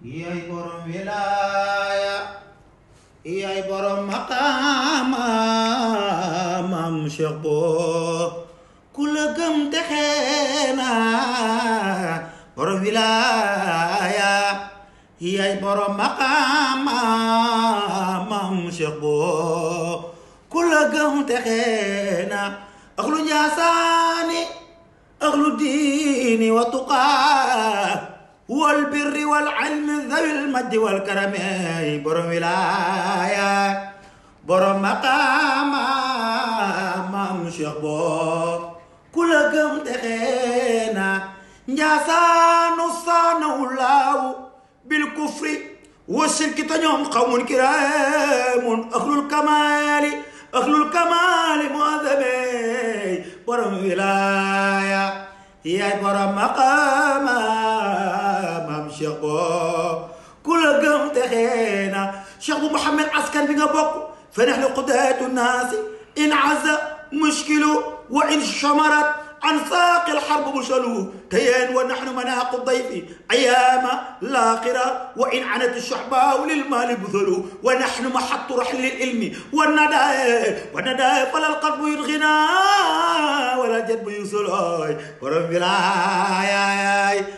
yaay borom wilaaya yaay borom maqaama maam Cheikh boo ku la gëm texe na borom wilaaya yaay borom maqaama maam Cheikh boo ku la gëm texe na axlu njaasaani axlu diini wa tuqaa wal birri wal ilmi zawil majdi wal karami borom wilaaya borom maqaama maam Cheikh boo ku la gëm texe na njaasaanu saanawu laawu bil kufri wa shirki ta ñoom qawmun kiraamun ahlul kamaali mu'azzami borom wilaaya yaay borom maqaama maam Cheikh boo ku la gëm texe na Cheikh bu Mouhamed askan bi nga bokk fa nahnu qudaatu naasi in azza mushkilu wa in shamarat عن ساق الحرب بشلو تيان ونحن مناق الضيف أيام لاقرة وإن عنت الشعباء للمال بذلو ونحن محط رحل العلم والندى فلا القلب يرغنا ولا الجدب يسلو ورب العاي